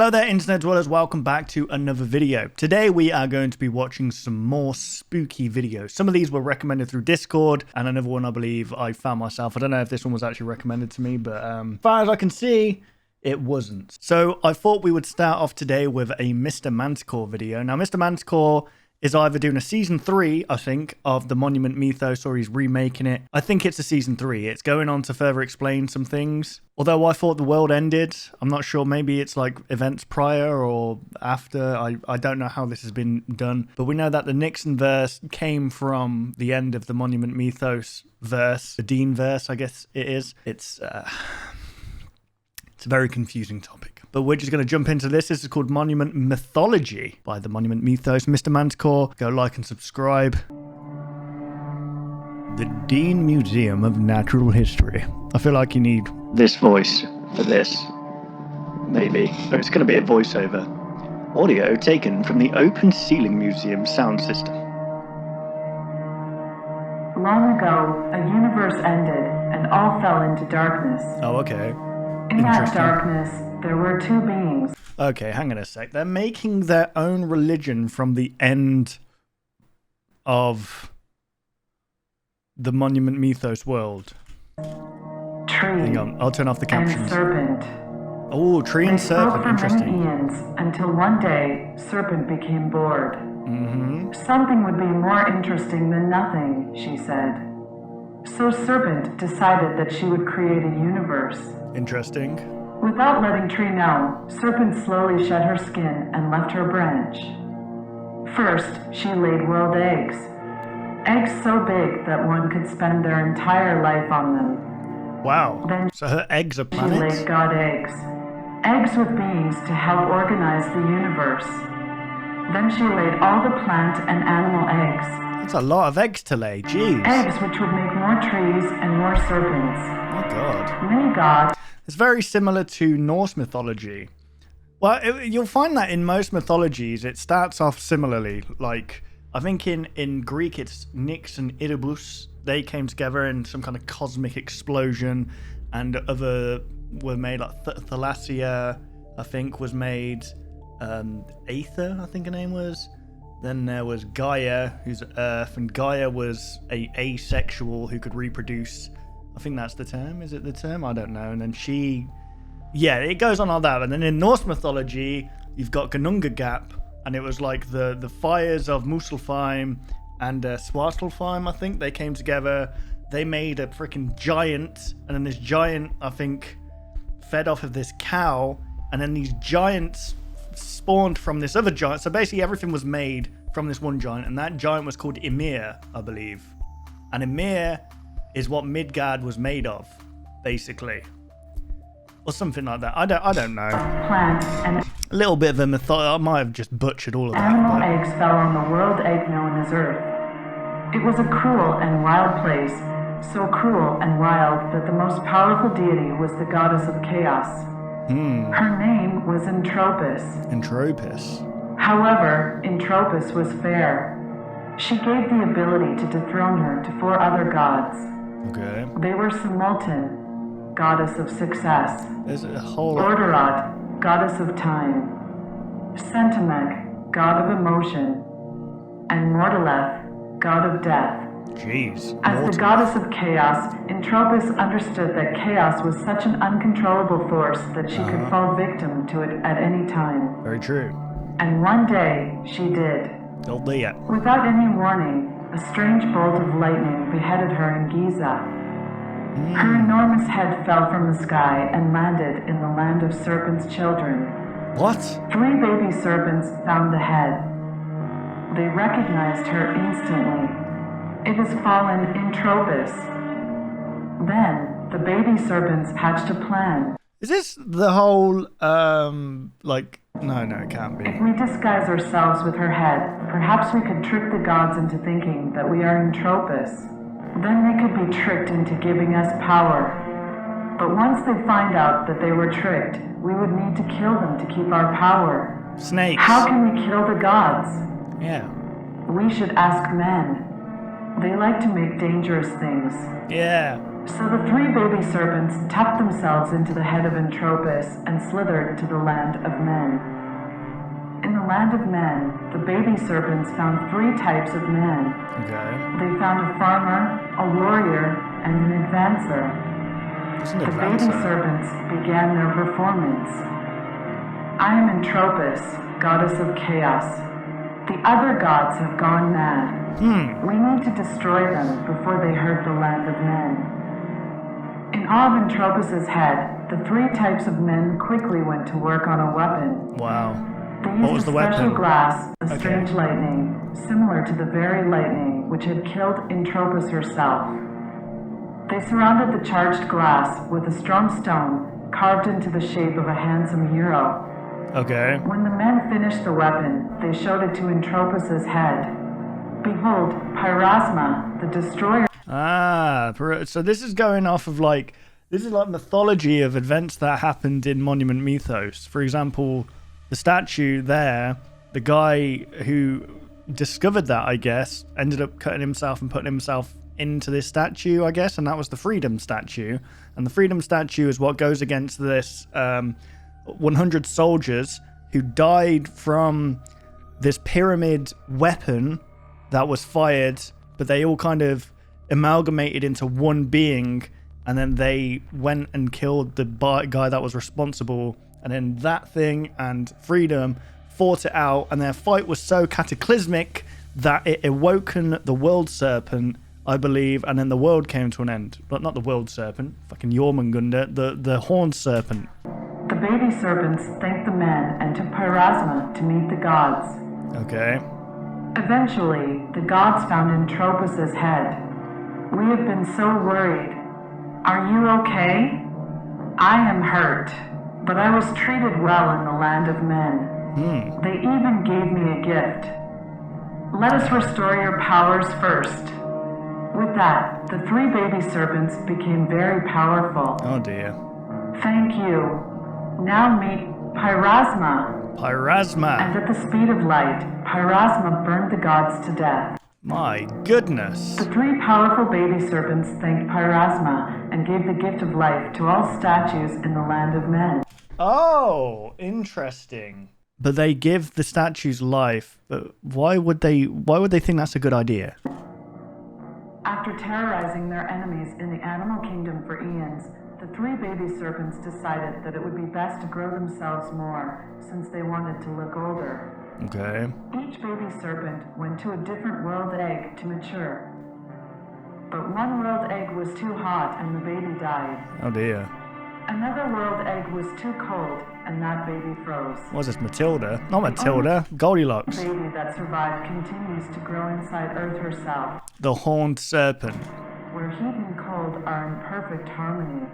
Hello there internet dwellers, welcome back to another video. Today we are going to be watching some more spooky videos. Some of these were recommended through Discord, and another one I believe I found myself. I don't know if this one was actually recommended to me, but as far as I can see, it wasn't. So I thought we would start off today with a Mr. Manticore video. Now Mr. Manticore is either doing a season 3, I think, of the Monument Mythos, or he's remaking it. I think it's a season 3. It's going on to further explain some things. Although I thought the world ended, I'm not sure. Maybe it's like events prior or after. I don't know how this has been done. But we know that the Nixon verse came from the end of the Monument Mythos verse. The Dean verse, I guess it is. It's a very confusing topic. But we're just going to jump into this. This is called Monument Mythology by the Monument Mythos. Mr. Manticore, go like and subscribe. The Dean Museum of Natural History. I feel like you need this voice for this. Maybe. Oh, it's going to be a voiceover. Audio taken from the Open Ceiling Museum sound system. Long ago, a universe ended and all fell into darkness. Oh, okay. In that darkness, there were two beings. Okay, hang on a sec. They're making their own religion from the end of the Monument Mythos world. Tree. Hang on, I'll turn off the captions. And serpent. Oh, tree and serpent, for interesting. Many eons, until one day, Serpent became bored. Mm-hmm. Something would be more interesting than nothing, she said. So Serpent decided that she would create a universe. Interesting. Without letting Tree know, Serpent slowly shed her skin and left her branch. First, she laid world eggs. Eggs so big that one could spend their entire life on them. Wow. Then so her eggs are she planets? laid God eggs. Eggs with beings to help organize the universe. Then she laid all the plant and animal eggs. That's a lot of eggs to lay, jeez. Eggs which would make more trees and more serpents. Oh god. May God... It's very similar to Norse mythology. Well, you'll find that in most mythologies, it starts off similarly. Like, I think in Greek it's Nyx and Erebus. They came together in some kind of cosmic explosion, and other were made, like Thalassia, I think, was made. Aether, I think her name was. Then there was Gaia, who's Earth, and Gaia was a asexual who could reproduce. I think that's the term. Is it the term? I don't know. And then yeah, it goes on like that. And then in Norse mythology, you've got Ginnungagap, and it was like the fires of Muspelheim and Svartalfheim, I think. They came together. They made a freaking giant, and then this giant, I think, fed off of this cow, and then these giants spawned from this other giant. So basically everything was made from this one giant, and that giant was called Ymir, I believe. And Ymir is what Midgard was made of, basically. Or something like that. I don't know. Plant and A little bit of a mythology. I might have just butchered all of that. animal eggs fell on the world egg known as Earth. It was a cruel and wild place, so cruel and wild that the most powerful deity was the goddess of chaos. Her name was Entropis. Entropis. However, Entropis was fair. She gave the ability to dethrone her to 4 other gods. Okay. They were Simultan, goddess of success, There's a whole... Orderot, goddess of time, Centimek, god of emotion, and Mordeleth, god of death. Jeez. As the goddess of chaos, Entropis understood that chaos was such an uncontrollable force that she could fall victim to it at any time. Very true. And one day, she did. Oh dear. Without any warning, a strange bolt of lightning beheaded her in Giza. Her enormous head fell from the sky and landed in the land of serpents' children. What? 3 baby serpents found the head. They recognized her instantly. It was fallen Entropis. Then, the baby serpents hatched a plan. Is this the whole, like... No, it can't be. If we disguise ourselves with her head, perhaps we could trick the gods into thinking that we are Entropis. Then they could be tricked into giving us power. But once they find out that they were tricked, we would need to kill them to keep our power. Snakes. How can we kill the gods? Yeah. We should ask men. They like to make dangerous things. Yeah. So the three baby serpents tucked themselves into the head of Entropus and slithered to the land of men. In the land of men, the baby serpents found three types of men. Okay. They found a farmer, a warrior, and an advancer. The baby serpents began their performance. I am Entropus, goddess of chaos. The other gods have gone mad. We need to destroy them before they hurt the land of men. In awe of Entropus's head, the three types of men quickly went to work on a weapon. Wow. They What was used the a special weapon? glass, a strange lightning, similar to the very lightning which had killed Entropus herself. They surrounded the charged glass with a strong stone carved into the shape of a handsome hero. Okay. When the men finished the weapon, they showed it to Entropus's head. Behold, Pyrasma, the destroyer. So this is going off of like mythology of events that happened in Monument Mythos. For example, the statue there, the guy who discovered that, I guess, ended up cutting himself and putting himself into this statue, I guess, and that was the Freedom statue. And the Freedom statue is what goes against this 100 soldiers who died from this pyramid weapon that was fired, but they all kind of amalgamated into one being, and then they went and killed the guy that was responsible, and then that thing and Freedom fought it out, and their fight was so cataclysmic that it awoken the world serpent, I believe, and then the world came to an end. But not the world serpent, fucking Jormungandr, the horned serpent. The baby serpents thanked the men and took Pyrasma to meet the gods. Okay. Eventually, the gods found Entropus's head. We have been so worried. Are you okay? I am hurt, but I was treated well in the land of men. They even gave me a gift. Let us restore your powers first. With that, the three baby serpents became very powerful. Oh dear. Thank you. Now meet Pyrasma. Pyrasma. And at the speed of light, Pyrasma burned the gods to death. My goodness. The three powerful baby serpents thanked Pyrasma and gave the gift of life to all statues in the land of men. Oh, interesting. But they give the statues life. But why would they think that's a good idea? After terrorizing their enemies in the animal kingdom for eons, the three baby serpents decided that it would be best to grow themselves more, since they wanted to look older. Okay. Each baby serpent went to a different world egg to mature. But one world egg was too hot and the baby died. Oh dear. Another world egg was too cold and that baby froze. What's this, Matilda? Not Matilda, Goldilocks. The baby that survived continues to grow inside Earth herself, The horned serpent. where heat and cold are in perfect harmony.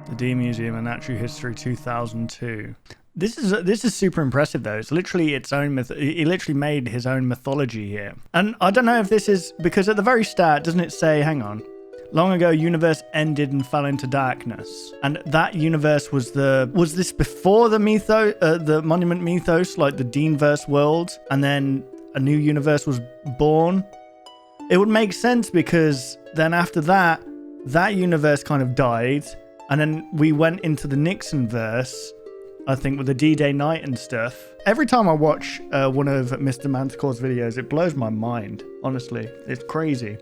The D Museum of Natural History 2002. This is super impressive though. It's literally its own he literally made his own mythology here. And I don't know if this is because at the very start, doesn't it say, hang on, long ago universe ended and fell into darkness. And that universe was this before the the Monument Mythos, like the Deanverse world, and then a new universe was born? It would make sense because then after that universe kind of died, and then we went into the Nixon verse, I think, with the D-Day night and stuff. Every time I watch one of Mr. Manticore's videos, it blows my mind. Honestly, it's crazy.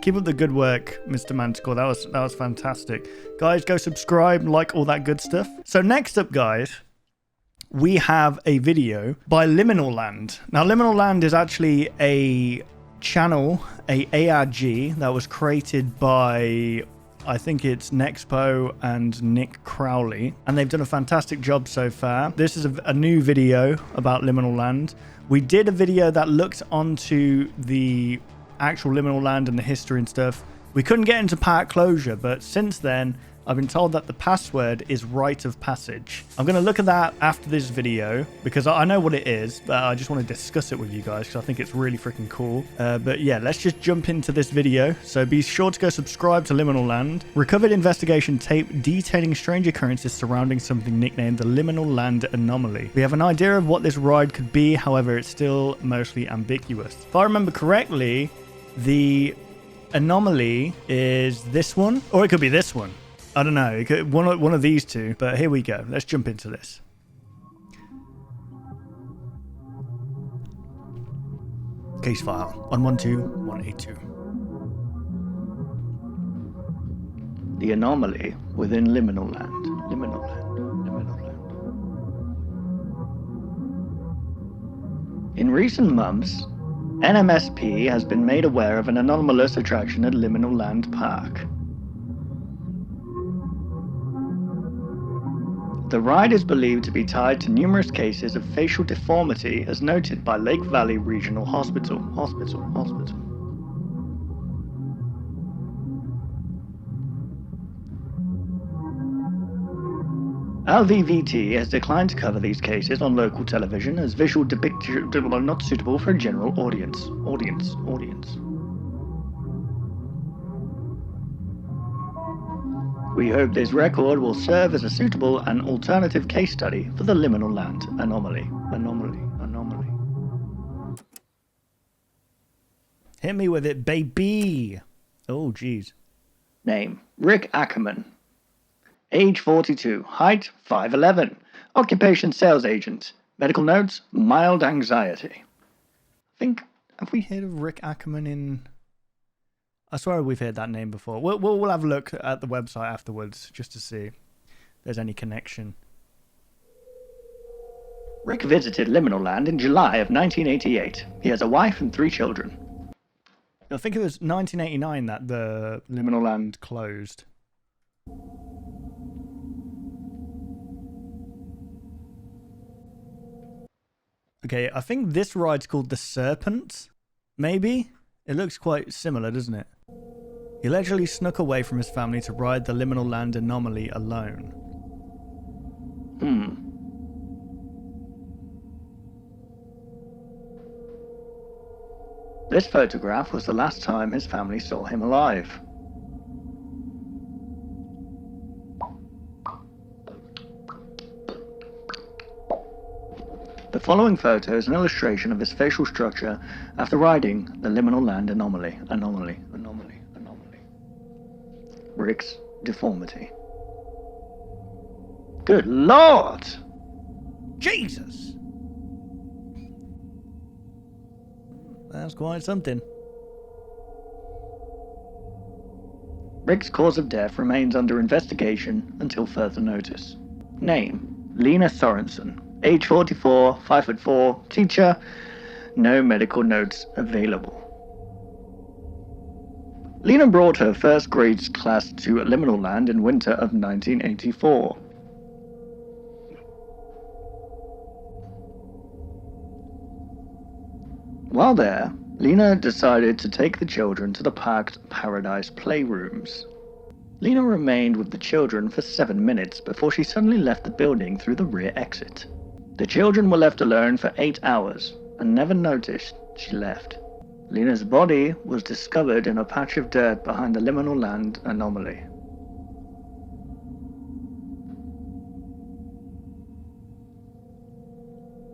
Keep up the good work, Mr. Manticore. That was fantastic. Guys, go subscribe, like all that good stuff. So next up, guys, we have a video by Liminal Land. Now, Liminal Land is actually a channel, a ARG that was created by, I think it's Nexpo and Nick Crowley, and they've done a fantastic job so far. This is a new video about Liminal Land. We did a video that looked onto the actual Liminal Land and the history and stuff. We couldn't get into part closure, but since then, I've been told that the password is rite of passage. I'm going to look at that after this video because I know what it is, but I just want to discuss it with you guys because I think it's really freaking cool. But yeah, let's just jump into this video. So be sure to go subscribe to Liminal Land. Recovered investigation tape detailing strange occurrences surrounding something nicknamed the Liminal Land Anomaly. We have an idea of what this ride could be, however, it's still mostly ambiguous. If I remember correctly, the Anomaly is this one, or it could be this one. I don't know. It could, one of these two. But here we go. Let's jump into this. Case file 112182. The anomaly within liminal land. Liminal land. Liminal land. In recent months, NMSP has been made aware of an anomalous attraction at Liminal Land Park. The ride is believed to be tied to numerous cases of facial deformity as noted by Lake Valley Regional Hospital. LVVT has declined to cover these cases on local television as visual depictions are not suitable for a general audience. We hope this record will serve as a suitable and alternative case study for the liminal land anomaly. Hit me with it, baby. Oh, jeez. Name, Rick Ackerman. Age 42, height 5'11", occupation sales agent, medical notes, mild anxiety. Have we heard of Rick Ackerman in... I swear we've heard that name before. We'll have a look at the website afterwards just to see if there's any connection. Rick visited Liminal Land in July of 1988. He has a wife and 3 children. I think it was 1989 that the Liminal Land closed. Okay, I think this ride's called the Serpent, maybe? It looks quite similar, doesn't it? He allegedly snuck away from his family to ride the Liminal Land Anomaly alone. This photograph was the last time his family saw him alive. The following photo is an illustration of his facial structure after riding the Liminal Land Anomaly. Rick's deformity. Good Lord! Jesus! That's quite something. Rick's cause of death remains under investigation until further notice. Name, Lena Sorensen. Age 44, 5'4", teacher, no medical notes available. Lena brought her first grade class to Liminal Land in winter of 1984. While there, Lena decided to take the children to the park's Paradise playrooms. Lena remained with the children for 7 minutes before she suddenly left the building through the rear exit. The children were left alone for 8 hours and never noticed she left. Lena's body was discovered in a patch of dirt behind the Liminal Land Anomaly.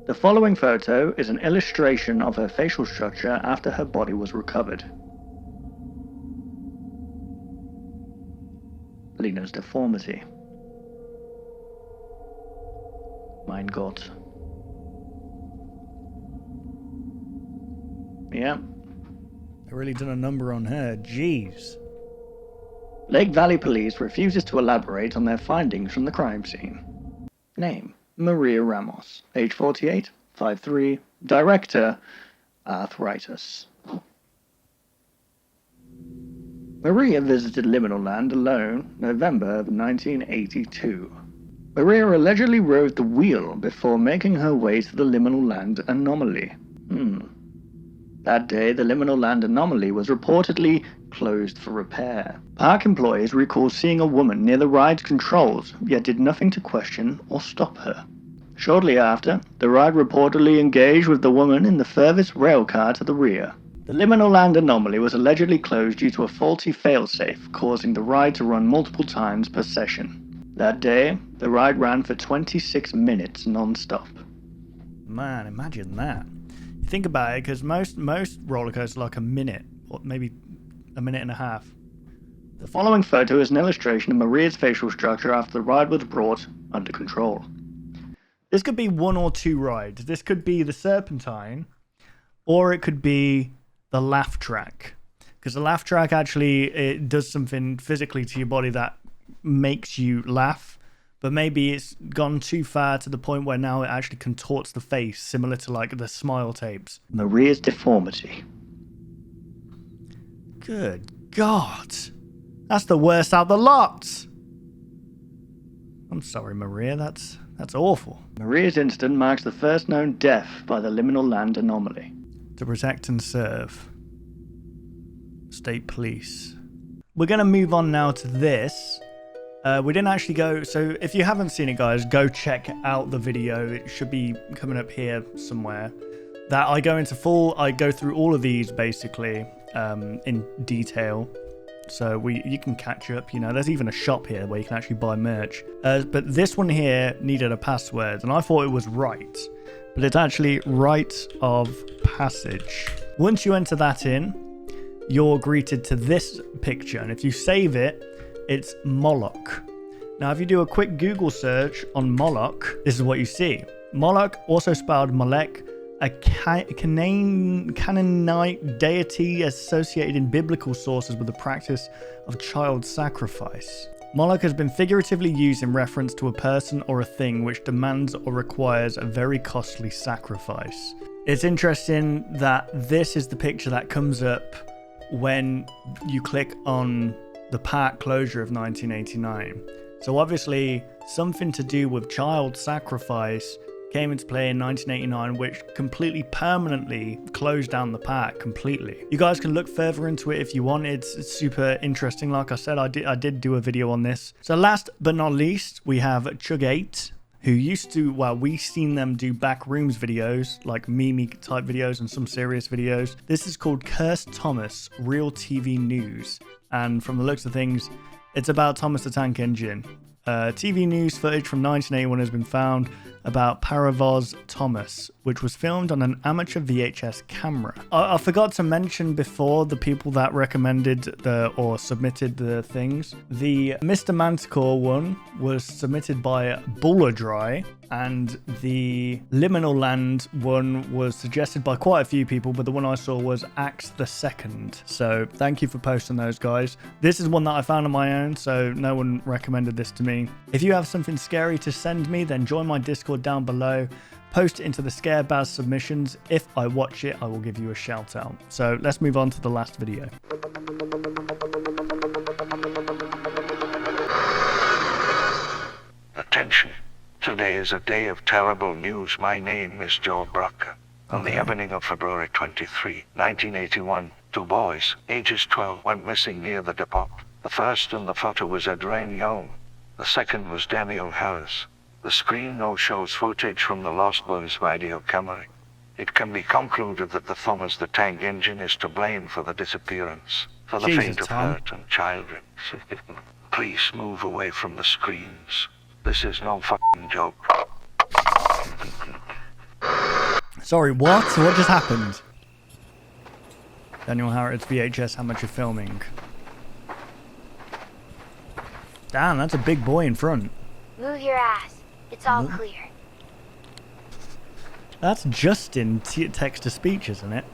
The following photo is an illustration of her facial structure after her body was recovered. Lena's deformity. Mein Gott. Yeah. They really done a number on her. Jeez. Lake Valley Police refuses to elaborate on their findings from the crime scene. Name, Maria Ramos. Age 48, 5'3", director, arthritis. Maria visited Liminal Land alone November of 1982. Maria allegedly rode the wheel before making her way to the Liminal Land Anomaly. That day, the Liminal Land Anomaly was reportedly closed for repair. Park employees recall seeing a woman near the ride's controls, yet did nothing to question or stop her. Shortly after, the ride reportedly engaged with the woman in the furthest rail car to the rear. The Liminal Land Anomaly was allegedly closed due to a faulty failsafe, causing the ride to run multiple times per session. That day, the ride ran for 26 minutes non-stop. Man, imagine that. You think about it, because most roller coasters are like a minute, or maybe a minute and a half. The following photo is an illustration of Maria's facial structure after the ride was brought under control. This could be one or two rides. This could be the Serpentine, or it could be the laugh track. Because the laugh track actually, it does something physically to your body that makes you laugh. But maybe it's gone too far to the point where now it actually contorts the face, similar to like the smile tapes. Maria's deformity. Good God. That's the worst out the lot. I'm sorry, Maria. That's awful. Maria's incident marks the first known death by the liminal land anomaly. To protect and serve. State police. We're going to move on now to this. We didn't actually go, so if you haven't seen it, guys, go check out the video. It should be coming up here somewhere. That I go through all of these basically in detail. So you can catch up, you know, there's even a shop here where you can actually buy merch. But this one here needed a password, and I thought it was right. But it's actually rite of passage. Once you enter that in, you're greeted to this picture, and if you save it, it's Moloch. Now, if you do a quick Google search on Moloch, this is what you see. Moloch, also spelled Molech, a Canaanite deity associated in biblical sources with the practice of child sacrifice. Moloch has been figuratively used in reference to a person or a thing which demands or requires a very costly sacrifice. It's interesting that this is the picture that comes up when you click on the park closure of 1989. So obviously something to do with child sacrifice came into play in 1989, which completely permanently closed down the park completely. You guys can look further into it if you want. It's super interesting. Like I said, I did do a video on this. So last but not least, we have Chug8, who used to, well, we've seen them do backrooms videos, like meme type videos and some serious videos. This is called Cursed Thomas, Real TV News. And from the looks of things, it's about Thomas the Tank Engine. TV news footage from 1981 has been found about Paravoz Thomas, which was filmed on an amateur VHS camera. I forgot to mention before the people that recommended or submitted the things. The Mr. Manticore one was submitted by Bulladry, and the Liminal Land one was suggested by quite a few people, but the one I saw was Axe the Second. So thank you for posting those, guys. This is one that I found on my own, so no one recommended this to me. If you have something scary to send me, then join my Discord down below. Post it into the Scare Baz submissions. If I watch it, I will give you a shout out. So let's move on to the last video. Attention. Today is a day of terrible news. My name is Joe Brucker. On the evening of February 23, 1981, two boys, ages 12, went missing near the depot. The first in the photo was Adrian Young. The second was Daniel Harris. The screen now shows footage from the Lost Boys video camera. It can be concluded that the Thomas the Tank Engine is to blame for the disappearance. For the faint of heart and children. Please move away from the screens. This is no fucking joke. Sorry, what? What just happened? Daniel Harris, VHS amateur filming. Damn, that's a big boy in front. Move your ass. It's all clear. That's Justin text-to-speech, isn't it?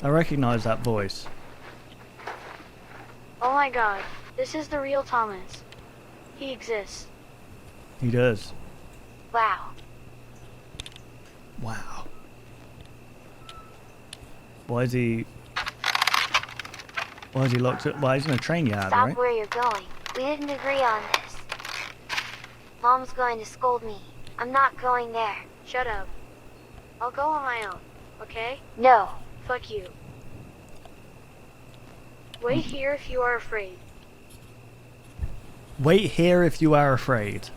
I recognize that voice. Oh my god, this is the real Thomas. He exists. He does. Wow. Wow. Why is he locked up? Well, he's in a train yard, Stop right? where you're going. We didn't agree on this. Mom's going to scold me. I'm not going there. Shut up. I'll go on my own, okay? No. Fuck you. Wait here if you are afraid. Wait here if you are afraid.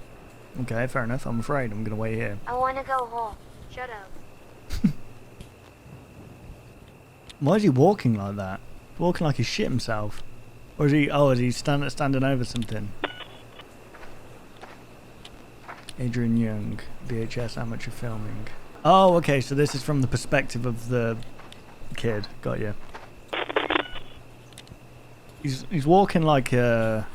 Okay, fair enough. I'm afraid. I'm gonna wait here. I want to go home. Shut up. Why is he walking like that? Walking like he shit himself. Or is he... Oh, is he standing over something? Adrian Young, VHS amateur filming. Oh, okay, so this is from the perspective of the kid. Got you. He's walking like a...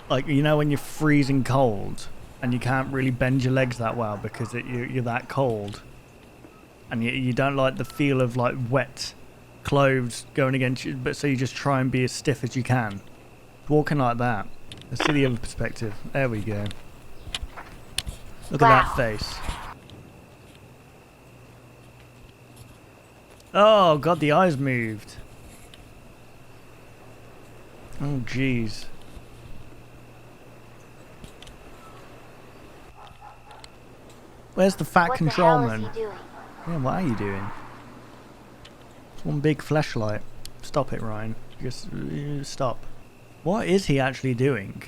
Like, you know when you're freezing cold and you can't really bend your legs that well because you're that cold. And you don't like the feel of like wet clothes going against you, but so you just try and be as stiff as you can. Walking like that. Let's see the other perspective. There we go. Look at that face. Oh god, the eyes moved. Oh jeez. Where's the fat controlman? What the hell is he doing? Yeah, what are you doing? It's one big flashlight. Stop it, Ryan. Just stop. What is he actually doing?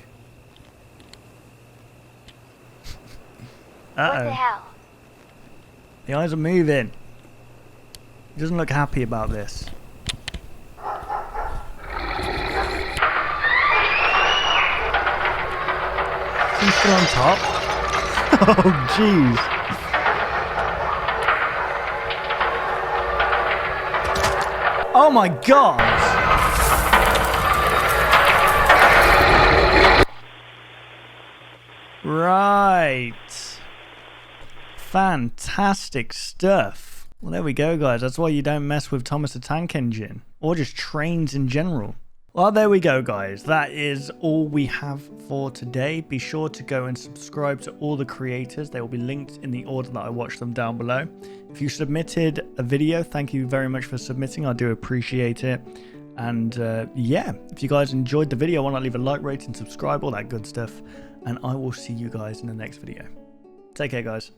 What the hell? The eyes are moving. He doesn't look happy about this. He's still on top. Oh, jeez. Oh my god! Right. Fantastic stuff. Well, there we go, guys. That's why you don't mess with Thomas the Tank Engine. Or just trains in general. Well, there we go, guys. That is all we have for today. Be sure to go and subscribe to all the creators. They will be linked in the order that I watched them down below. If you submitted a video, thank you very much for submitting. I do appreciate it. And yeah, if you guys enjoyed the video, why not leave a like, rating, subscribe, all that good stuff. And I will see you guys in the next video. Take care, guys.